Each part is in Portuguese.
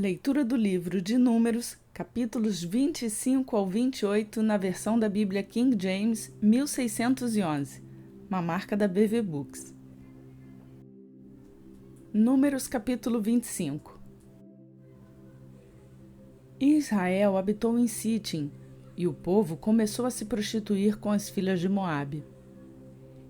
Leitura do livro de Números, capítulos 25 ao 28, na versão da Bíblia King James, 1611, uma marca da BV Books. Números, capítulo 25. Israel habitou em Sitim, e o povo começou a se prostituir com as filhas de Moabe.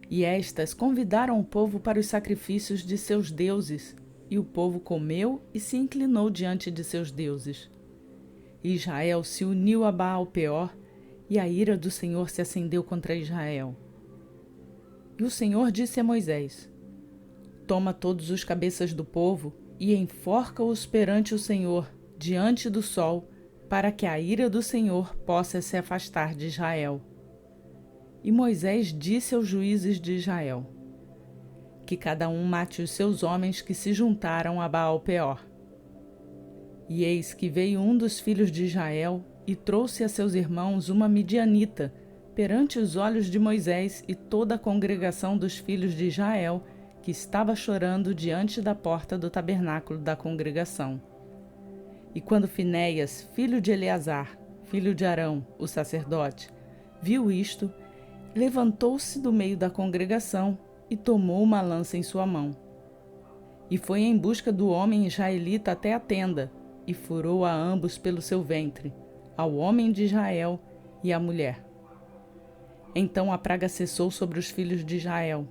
E estas convidaram o povo para os sacrifícios de seus deuses, e o povo comeu e se inclinou diante de seus deuses. Israel se uniu a Baal-Peor, e a ira do Senhor se acendeu contra Israel. E o Senhor disse a Moisés: Toma todos os cabeças do povo e enforca-os perante o Senhor, diante do sol, para que a ira do Senhor possa se afastar de Israel. E Moisés disse aos juízes de Israel: Que cada um mate os seus homens que se juntaram a Baal-Peor. E eis que veio um dos filhos de Israel e trouxe a seus irmãos uma midianita, perante os olhos de Moisés e toda a congregação dos filhos de Israel, que estava chorando diante da porta do tabernáculo da congregação. E quando Finéias, filho de Eleazar, filho de Arão, o sacerdote, viu isto, levantou-se do meio da congregação e tomou uma lança em sua mão. E foi em busca do homem israelita até a tenda, e furou a ambos pelo seu ventre, ao homem de Israel e à mulher. Então a praga cessou sobre os filhos de Israel.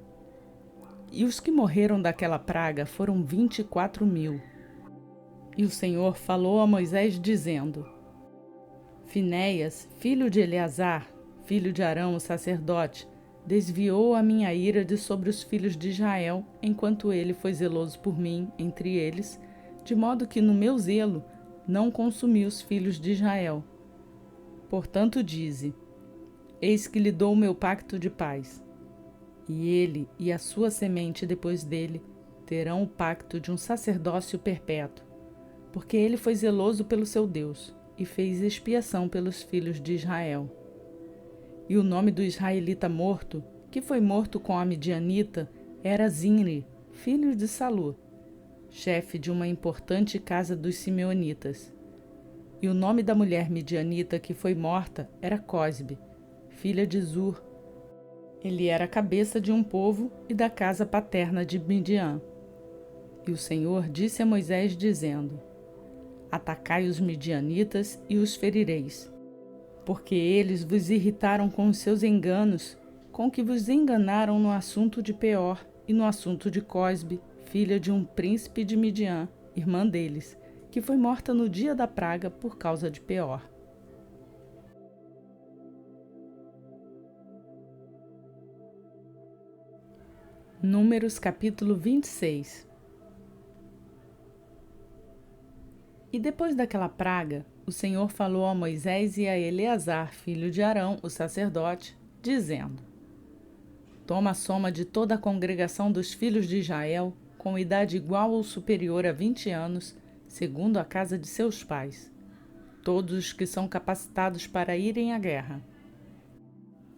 E os que morreram daquela praga foram 24.000. E o Senhor falou a Moisés, dizendo: Finéias, filho de Eleazar, filho de Arão, o sacerdote, desviou a minha ira de sobre os filhos de Israel, enquanto ele foi zeloso por mim entre eles, de modo que no meu zelo não consumi os filhos de Israel. Portanto dize: Eis que lhe dou o meu pacto de paz. E ele e a sua semente depois dele terão o pacto de um sacerdócio perpétuo, porque ele foi zeloso pelo seu Deus e fez expiação pelos filhos de Israel. E o nome do israelita morto, que foi morto com a midianita, era Zinri, filho de Salu, chefe de uma importante casa dos simeonitas. E o nome da mulher midianita que foi morta era Cosbe, filha de Zur. Ele era a cabeça de um povo e da casa paterna de Midian. E o Senhor disse a Moisés, dizendo: Atacai os midianitas e os ferireis, porque eles vos irritaram com os seus enganos, com que vos enganaram no assunto de Peor e no assunto de Cosbe, filha de um príncipe de Midian, irmã deles, que foi morta no dia da praga por causa de Peor. Números capítulo 26. E depois daquela praga, o Senhor falou a Moisés e a Eleazar, filho de Arão, o sacerdote, dizendo: Toma a soma de toda a congregação dos filhos de Israel, com idade igual ou superior a 20 anos, segundo a casa de seus pais, todos os que são capacitados para irem à guerra.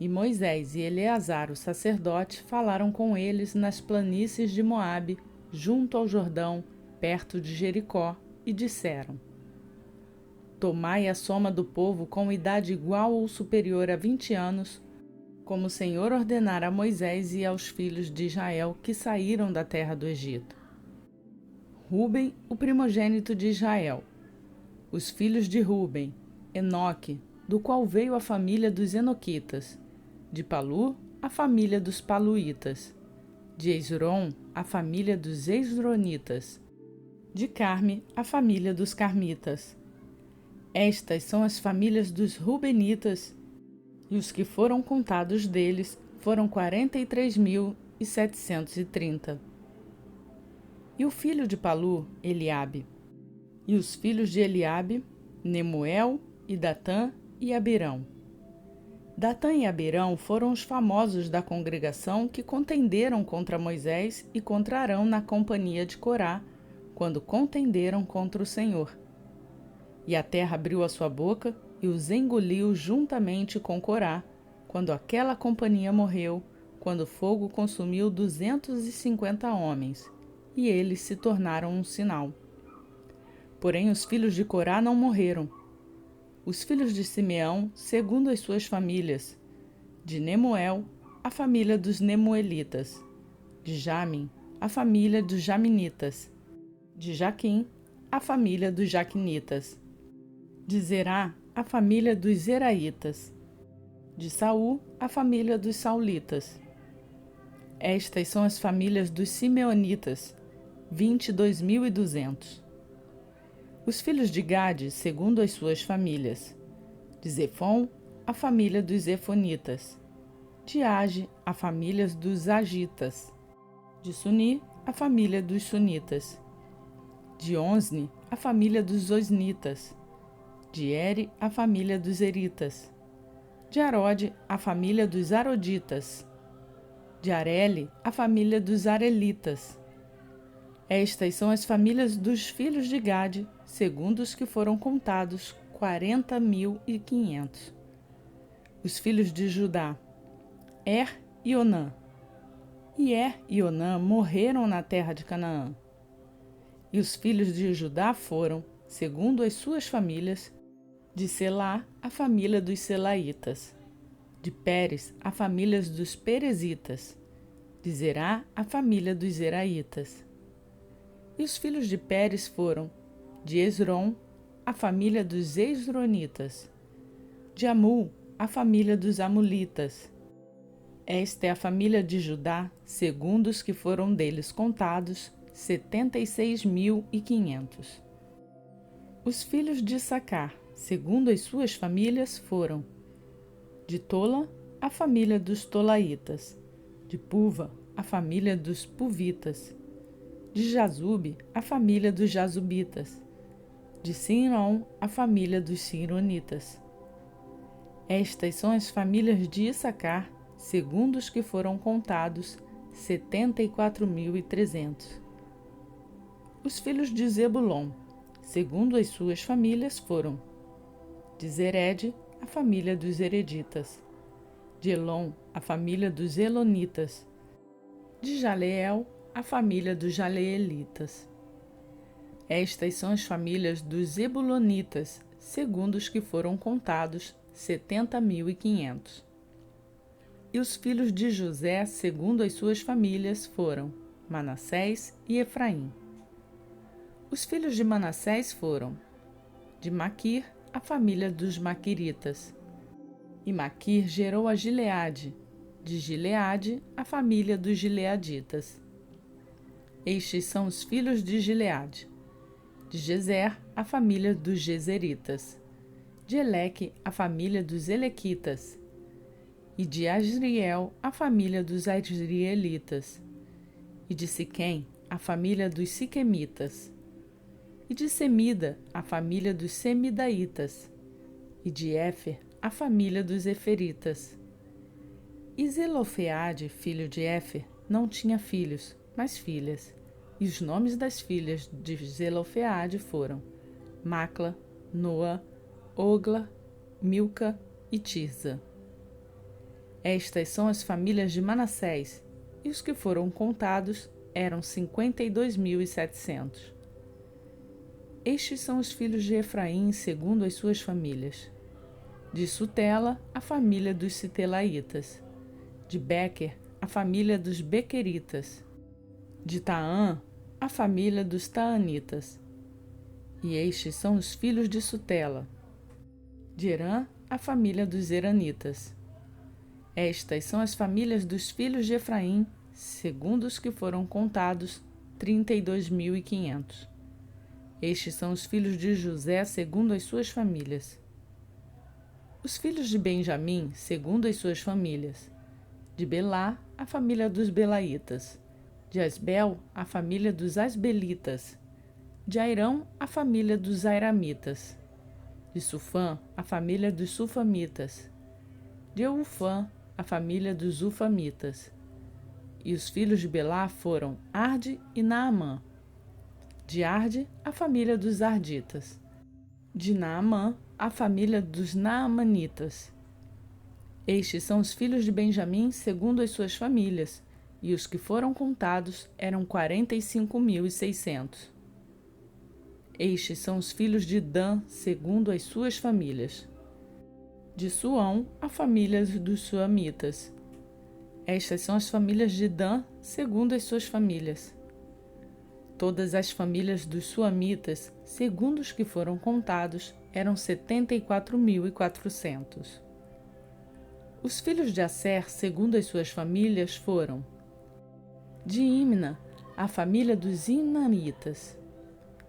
E Moisés e Eleazar, o sacerdote, falaram com eles nas planícies de Moabe, junto ao Jordão, perto de Jericó, e disseram: Tomai a soma do povo com idade igual ou superior a 20 anos, como o Senhor ordenara a Moisés e aos filhos de Israel que saíram da terra do Egito. Ruben, o primogênito de Israel. Os filhos de Ruben: Enoque, do qual veio a família dos Enoquitas. De Palu, a família dos Paluítas. De Esrom, a família dos Esronitas. De Carme, a família dos Carmitas. Estas são as famílias dos Rubenitas, e os que foram contados deles foram 43.730. E o filho de Palu, Eliabe. E os filhos de Eliabe, Nemuel, e Datã e Abirão. Datã e Abirão foram os famosos da congregação que contenderam contra Moisés e contra Arão na companhia de Corá, quando contenderam contra o Senhor. E a terra abriu a sua boca e os engoliu juntamente com Corá, quando aquela companhia morreu, quando o fogo consumiu 250 homens, e eles se tornaram um sinal. Porém, os filhos de Corá não morreram. Os filhos de Simeão, segundo as suas famílias: de Nemuel, a família dos Nemuelitas; de Jamin, a família dos Jaminitas; de Jaquim, a família dos Jaquinitas; de Zerá, a família dos Zeraitas; de Saul, a família dos Saulitas. Estas são as famílias dos Simeonitas, 22.200. Os filhos de Gade, segundo as suas famílias: de Zefon, a família dos Zefonitas; de Age, a família dos Agitas; de Suni, a família dos Sunitas; de Onzni, a família dos Osnitas; de Eri, a família dos Eritas; de Arode, a família dos Aroditas; de Areli, a família dos Arelitas. Estas são as famílias dos filhos de Gade, segundo os que foram contados, 40.500. Os filhos de Judá: Er e Onã. E Er e Onã morreram na terra de Canaã. E os filhos de Judá foram, segundo as suas famílias: de Selá, a família dos Selaitas; de Pérez, a família dos Perezitas; de Zerá, a família dos Zeraitas. E os filhos de Pérez foram: de Esrom, a família dos Esronitas; de Amul, a família dos Amulitas. Esta é a família de Judá, segundo os que foram deles contados, 76.500. Os filhos de Issacar, segundo as suas famílias, foram: de Tola, a família dos Tolaitas; de Puva, a família dos Puvitas; de Jazube, a família dos Jazubitas; de Sinron, a família dos Sinronitas. Estas são as famílias de Issacar, segundo os que foram contados, 74.300. Os filhos de Zebulon, segundo as suas famílias, foram: de Zered, a família dos Zereditas; de Elon, a família dos Elonitas; de Jaleel, a família dos Jaleelitas. Estas são as famílias dos Zebulonitas, segundo os que foram contados, 70.500. E os filhos de José, segundo as suas famílias, foram: Manassés e Efraim. Os filhos de Manassés foram: de Maquir, a família dos Maquiritas. E Maquir gerou a Gileade; de Gileade, a família dos Gileaditas. Estes são os filhos de Gileade: de Gezer, a família dos Gezeritas; de Eleque, a família dos Elequitas; e de Asriel, a família dos Asrielitas; e de Siquém, a família dos Siquemitas; e de Semida, a família dos Semidaitas; e de Éfer, a família dos Eferitas. E Zelofeade, filho de Éfer, não tinha filhos, mas filhas. E os nomes das filhas de Zelofeade foram: Macla, Noa, Ogla, Milca e Tirza. Estas são as famílias de Manassés, e os que foram contados eram 52.700. Estes são os filhos de Efraim, segundo as suas famílias: de Sutela, a família dos Sitelaitas; de Bequer, a família dos Bequeritas; de Taã, a família dos Taanitas. E estes são os filhos de Sutela: de Herã, a família dos Heranitas. Estas são as famílias dos filhos de Efraim, segundo os que foram contados, 32.500. Estes são os filhos de José, segundo as suas famílias. Os filhos de Benjamim, segundo as suas famílias: de Belá, a família dos Belaitas; de Asbel, a família dos Asbelitas; de Airão, a família dos Airamitas; de Sufã, a família dos Sufamitas; de Eufã, a família dos Ufamitas. E os filhos de Belá foram Arde e Naamã; de Arde, a família dos Arditas; de Naamã, a família dos Naamanitas. Estes são os filhos de Benjamim, segundo as suas famílias, e os que foram contados eram 45.600. Estes são os filhos de Dan, segundo as suas famílias. De Suão, a família dos suamitas. Estas são as famílias de Dan, segundo as suas famílias. Todas as famílias dos suamitas, segundo os que foram contados, eram 74.400. Os filhos de Asser, segundo as suas famílias, foram: de Imna, a família dos Imnamitas;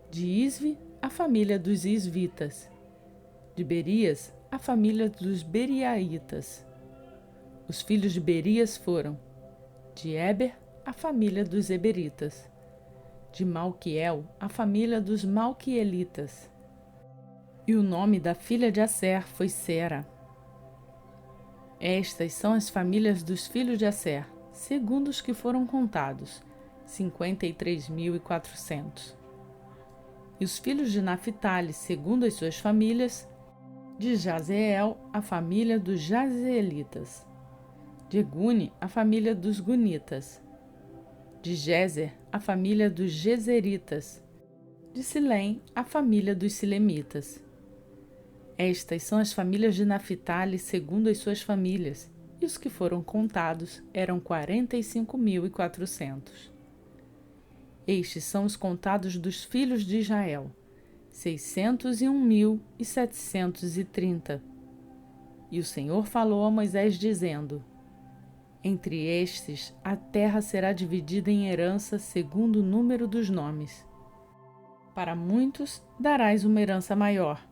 de Isvi, a família dos Isvitas; de Berias, a família dos Beriaitas. Os filhos de Berias foram: de Eber, a família dos Eberitas; de Malquiel, a família dos Malquielitas. E o nome da filha de Asser foi Sera. Estas são as famílias dos filhos de Asser, segundo os que foram contados, 53.400. E os filhos de Naphtali, segundo as suas famílias: de Jazeel, a família dos Jazeelitas; de Guni, a família dos Gunitas; de Jezer, a família dos Jezeritas; de Silém, a família dos Silemitas. Estas são as famílias de Naphtali segundo as suas famílias, e os que foram contados eram 45.400. Estes são os contados dos filhos de Israel, 601.730. E o Senhor falou a Moisés, dizendo: entre estes a terra será dividida em herança segundo o número dos nomes. Para muitos darás uma herança maior,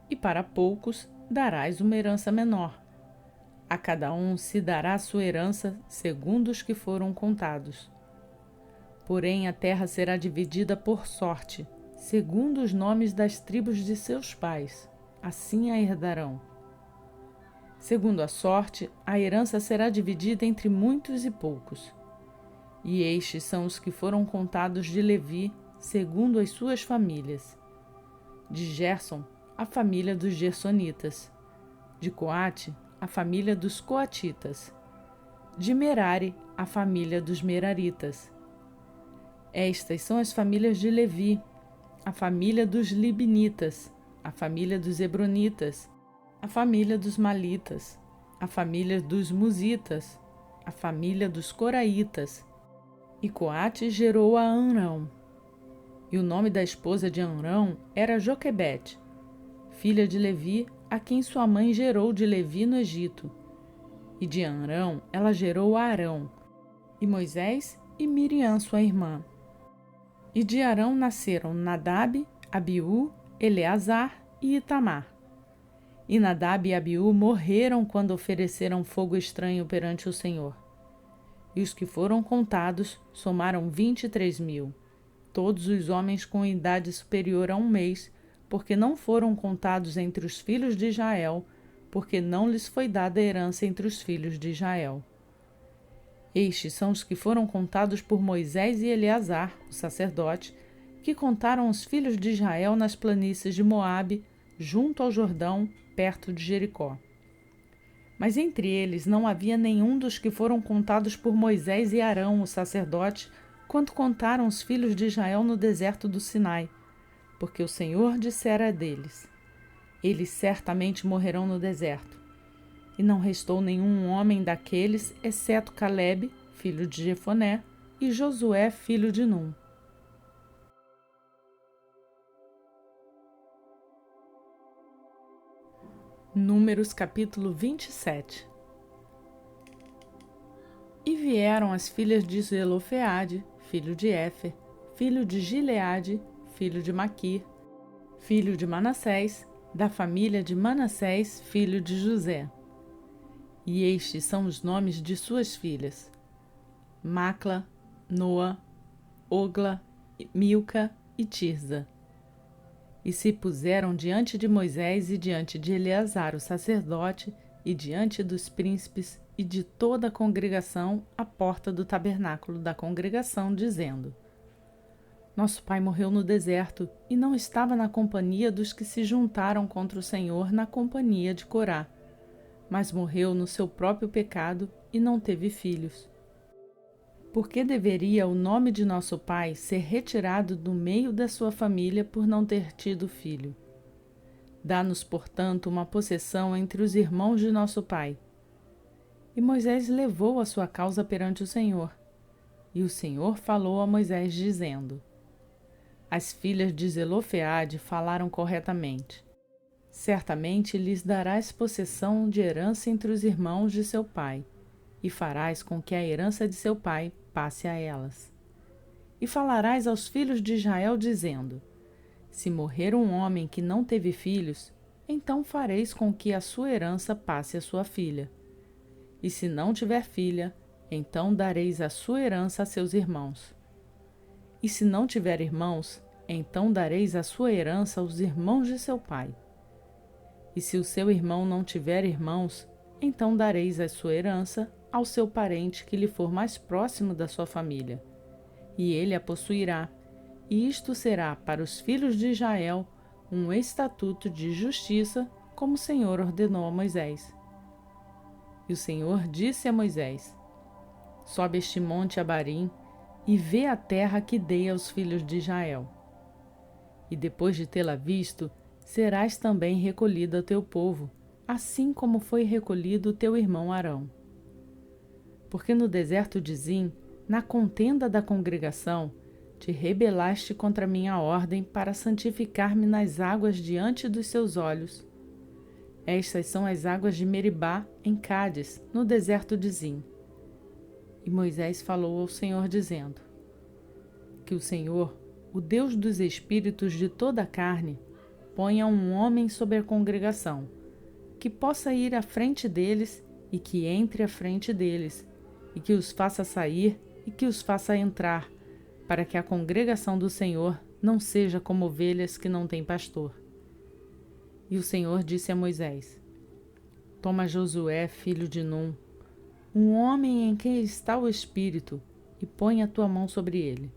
e para poucos darás uma herança menor. A cada um se dará sua herança segundo os que foram contados. Porém a terra será dividida por sorte, segundo os nomes das tribos de seus pais. Assim a herdarão. Segundo a sorte, a herança será dividida entre muitos e poucos. E estes são os que foram contados de Levi, segundo as suas famílias: de Gerson, a família dos Gersonitas; de Coate, a família dos Coatitas; de Merari, a família dos Meraritas. Estas são as famílias de Levi: a família dos Libnitas, a família dos Hebronitas, a família dos Malitas, a família dos Musitas, a família dos Coraitas. E Coate gerou a Amrão. E o nome da esposa de Amrão era Joquebede, filha de Levi, a quem sua mãe gerou de Levi no Egito. E de Amrão ela gerou a Arão, e Moisés e Miriam sua irmã. E de Arão nasceram Nadab, Abiú, Eleazar e Itamar. E Nadab e Abiú morreram quando ofereceram fogo estranho perante o Senhor. E os que foram contados somaram 23.000, todos os homens com idade superior a 1 mês, porque não foram contados entre os filhos de Israel, porque não lhes foi dada herança entre os filhos de Israel. Estes são os que foram contados por Moisés e Eleazar, o sacerdote, que contaram os filhos de Israel nas planícies de Moabe, junto ao Jordão, perto de Jericó. Mas entre eles não havia nenhum dos que foram contados por Moisés e Arão, o sacerdote, quando contaram os filhos de Israel no deserto do Sinai, porque o Senhor dissera deles: eles certamente morrerão no deserto. E não restou nenhum homem daqueles, exceto Calebe, filho de Jefoné, e Josué, filho de Num. Números capítulo 27. E vieram as filhas de Zelofeade, filho de Éfer, filho de Gileade, filho de Maquir, filho de Manassés, da família de Manassés, filho de José. E estes são os nomes de suas filhas: Macla, Noa, Ogla, Milca e Tirza. E se puseram diante de Moisés e diante de Eleazar, o sacerdote, e diante dos príncipes e de toda a congregação à porta do tabernáculo da congregação, dizendo: nosso pai morreu no deserto e não estava na companhia dos que se juntaram contra o Senhor na companhia de Corá, mas morreu no seu próprio pecado e não teve filhos. Por que deveria o nome de nosso pai ser retirado do meio da sua família por não ter tido filho? Dá-nos, portanto, uma possessão entre os irmãos de nosso pai. E Moisés levou a sua causa perante o Senhor. E o Senhor falou a Moisés, dizendo: As filhas de Zelofeade falaram corretamente. Certamente lhes darás possessão de herança entre os irmãos de seu pai, e farás com que a herança de seu pai passe a elas. E falarás aos filhos de Israel, dizendo: Se morrer um homem que não teve filhos, então fareis com que a sua herança passe a sua filha. E se não tiver filha, então dareis a sua herança a seus irmãos. E se não tiver irmãos, então dareis a sua herança aos irmãos de seu pai. E se o seu irmão não tiver irmãos, então dareis a sua herança ao seu parente que lhe for mais próximo da sua família, e ele a possuirá, e isto será para os filhos de Israel um estatuto de justiça, como o Senhor ordenou a Moisés. E o Senhor disse a Moisés: Sobe este monte Abarim e vê a terra que dei aos filhos de Israel. E depois de tê-la visto, serás também recolhido a teu povo, assim como foi recolhido o teu irmão Arão. Porque no deserto de Zim, na contenda da congregação, te rebelaste contra minha ordem para santificar-me nas águas diante dos seus olhos. Estas são as águas de Meribá, em Cádiz, no deserto de Zim. E Moisés falou ao Senhor, dizendo: Que o Senhor, o Deus dos espíritos de toda a carne, ponha um homem sobre a congregação, que possa ir à frente deles e que entre à frente deles, e que os faça sair e que os faça entrar, para que a congregação do Senhor não seja como ovelhas que não têm pastor. E o Senhor disse a Moisés: Toma Josué, filho de Num, um homem em quem está o Espírito, e põe a tua mão sobre ele,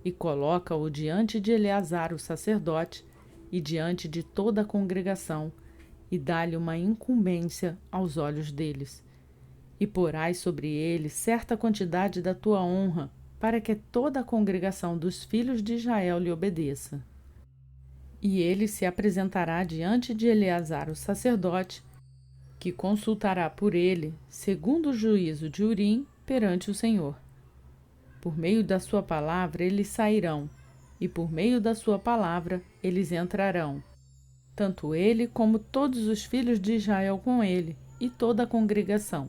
e coloca-o diante de Eleazar, o sacerdote, e diante de toda a congregação, e dá-lhe uma incumbência aos olhos deles. E porás sobre ele certa quantidade da tua honra, para que toda a congregação dos filhos de Israel lhe obedeça. E ele se apresentará diante de Eleazar, o sacerdote, que consultará por ele, segundo o juízo de Urim, perante o Senhor. Por meio da sua palavra eles sairão, e por meio da sua palavra eles entrarão, tanto ele como todos os filhos de Israel com ele, e toda a congregação.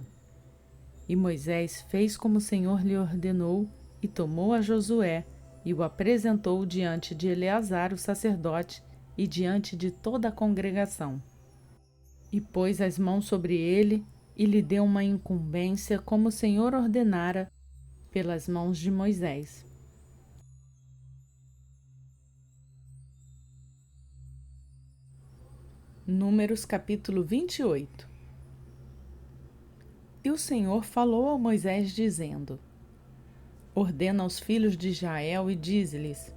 E Moisés fez como o Senhor lhe ordenou, e tomou a Josué, e o apresentou diante de Eleazar, o sacerdote, e diante de toda a congregação. E pôs as mãos sobre ele, e lhe deu uma incumbência, como o Senhor ordenara, pelas mãos de Moisés. Números capítulo 28. E o Senhor falou a Moisés, dizendo: Ordena aos filhos de Israel e dize-lhes: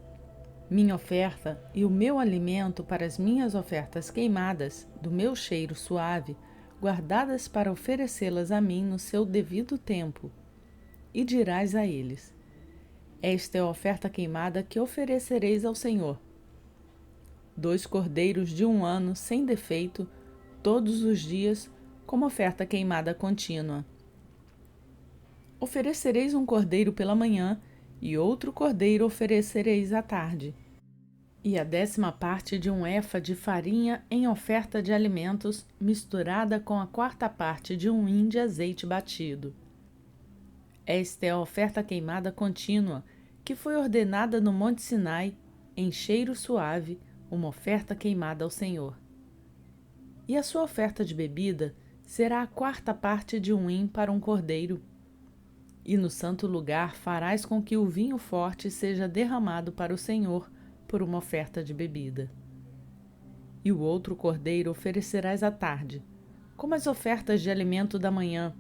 Minha oferta e o meu alimento para as minhas ofertas queimadas, do meu cheiro suave, guardadas para oferecê-las a mim no seu devido tempo. E dirás a eles: Esta é a oferta queimada que oferecereis ao Senhor. 2 cordeiros de 1 ano, sem defeito, todos os dias, como oferta queimada contínua. Oferecereis um cordeiro pela manhã, e outro cordeiro oferecereis à tarde. E a 10ª parte de 1 efa de farinha em oferta de alimentos, misturada com a 4ª parte de 1 hin de azeite batido. Esta é a oferta queimada contínua, que foi ordenada no Monte Sinai, em cheiro suave, uma oferta queimada ao Senhor. E a sua oferta de bebida será a 4ª parte de 1 hin para um cordeiro. E no santo lugar farás com que o vinho forte seja derramado para o Senhor por uma oferta de bebida. E o outro cordeiro oferecerás à tarde, como as ofertas de alimento da manhã,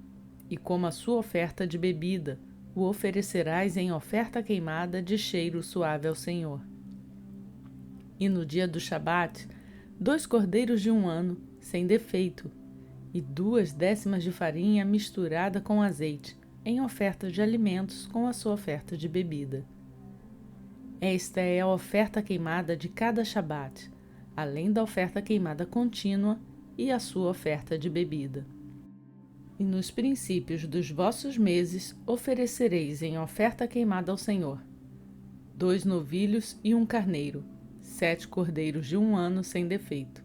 e como a sua oferta de bebida, o oferecerás em oferta queimada de cheiro suave ao Senhor. E no dia do Shabat, 2 cordeiros de 1 ano, sem defeito, e 2 décimas de farinha misturada com azeite, em oferta de alimentos com a sua oferta de bebida. Esta é a oferta queimada de cada Shabat, além da oferta queimada contínua e a sua oferta de bebida. E nos princípios dos vossos meses oferecereis em oferta queimada ao Senhor 2 novilhos e 1 carneiro, 7 cordeiros de 1 ano sem defeito,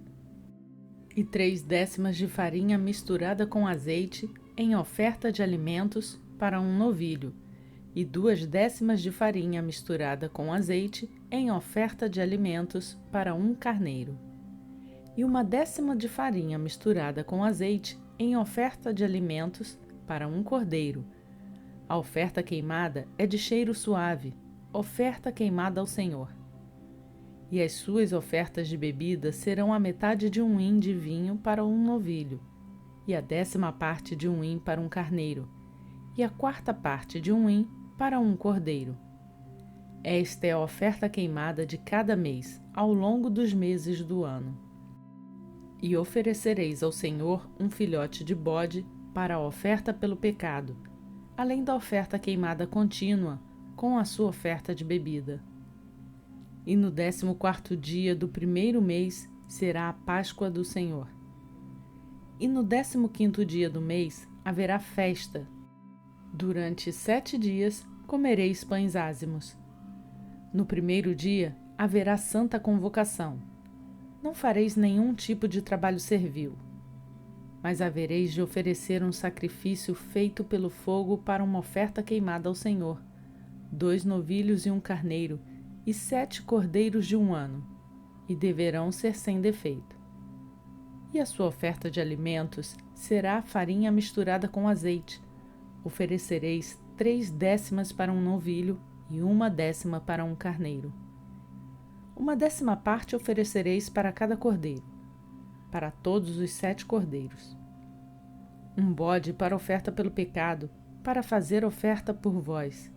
e 3 décimas de farinha misturada com azeite em oferta de alimentos para 1 novilho, e 2 décimas de farinha misturada com azeite em oferta de alimentos para 1 carneiro, e 1 décima de farinha misturada com azeite em oferta de alimentos para 1 cordeiro. A oferta queimada é de cheiro suave, oferta queimada ao Senhor. E as suas ofertas de bebida serão a metade de 1 hin de vinho para 1 novilho, e a 10ª parte de 1 hin para 1 carneiro, e a 4ª parte de 1 hin para 1 cordeiro. Esta é a oferta queimada de cada mês, ao longo dos meses do ano. E oferecereis ao Senhor um filhote de bode para a oferta pelo pecado, além da oferta queimada contínua, com a sua oferta de bebida. E no 14º dia do 1º mês será a Páscoa do Senhor. E no 15º dia do mês haverá festa. Durante 7 dias comereis pães ázimos. No 1º dia haverá santa convocação. Não fareis nenhum tipo de trabalho servil, mas havereis de oferecer um sacrifício feito pelo fogo para uma oferta queimada ao Senhor, 2 novilhos e 1 carneiro, e 7 cordeiros de 1 ano, e deverão ser sem defeito. E a sua oferta de alimentos será farinha misturada com azeite. Oferecereis 3 décimas para 1 novilho e 1 décima para 1 carneiro. 1 décima parte oferecereis para cada cordeiro, para todos os 7 cordeiros. 1 bode para oferta pelo pecado, para fazer oferta por vós.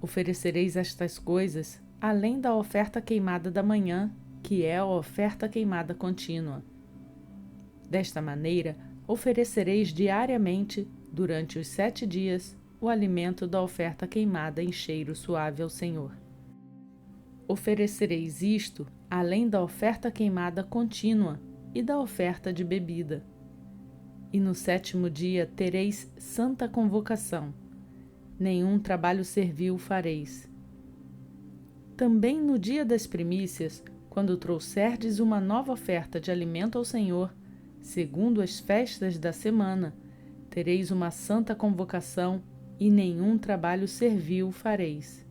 Oferecereis estas coisas, além da oferta queimada da manhã, que é a oferta queimada contínua. Desta maneira, oferecereis diariamente, durante os 7 dias, o alimento da oferta queimada em cheiro suave ao Senhor. Oferecereis isto, além da oferta queimada contínua e da oferta de bebida. E no 7º dia tereis santa convocação. Nenhum trabalho servil fareis. Também no dia das primícias, quando trouxerdes uma nova oferta de alimento ao Senhor, segundo as festas da semana, tereis uma santa convocação e nenhum trabalho servil fareis.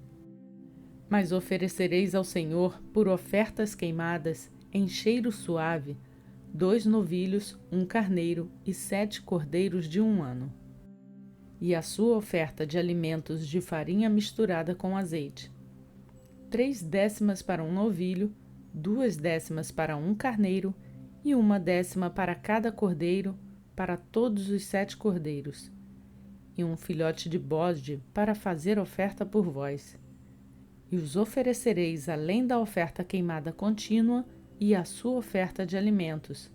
Mas oferecereis ao Senhor, por ofertas queimadas, em cheiro suave, 2 novilhos, 1 carneiro e 7 cordeiros de 1 ano. E a sua oferta de alimentos de farinha misturada com azeite. 3 décimas para 1 novilho, 2 décimas para 1 carneiro e 1 décima para cada cordeiro, para todos os 7 cordeiros. E um filhote de bode para fazer oferta por vós. E os oferecereis além da oferta queimada contínua e a sua oferta de alimentos.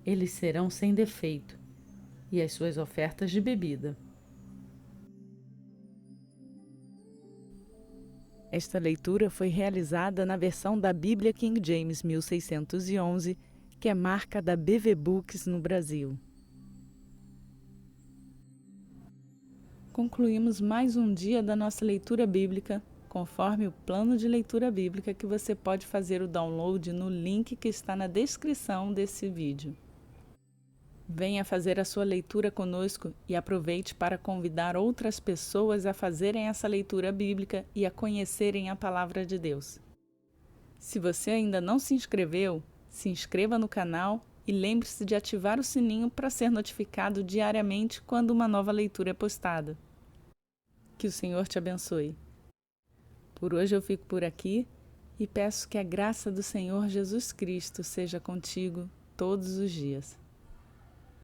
Eles serão sem defeito, e as suas ofertas de bebida. Esta leitura foi realizada na versão da Bíblia King James 1611, que é marca da BV Books no Brasil. Concluímos mais um dia da nossa leitura bíblica, conforme o plano de leitura bíblica que você pode fazer o download no link que está na descrição desse vídeo. Venha fazer a sua leitura conosco e aproveite para convidar outras pessoas a fazerem essa leitura bíblica e a conhecerem a Palavra de Deus. Se você ainda não se inscreveu, se inscreva no canal e lembre-se de ativar o sininho para ser notificado diariamente quando uma nova leitura é postada. Que o Senhor te abençoe. Por hoje eu fico por aqui e peço que a graça do Senhor Jesus Cristo seja contigo todos os dias.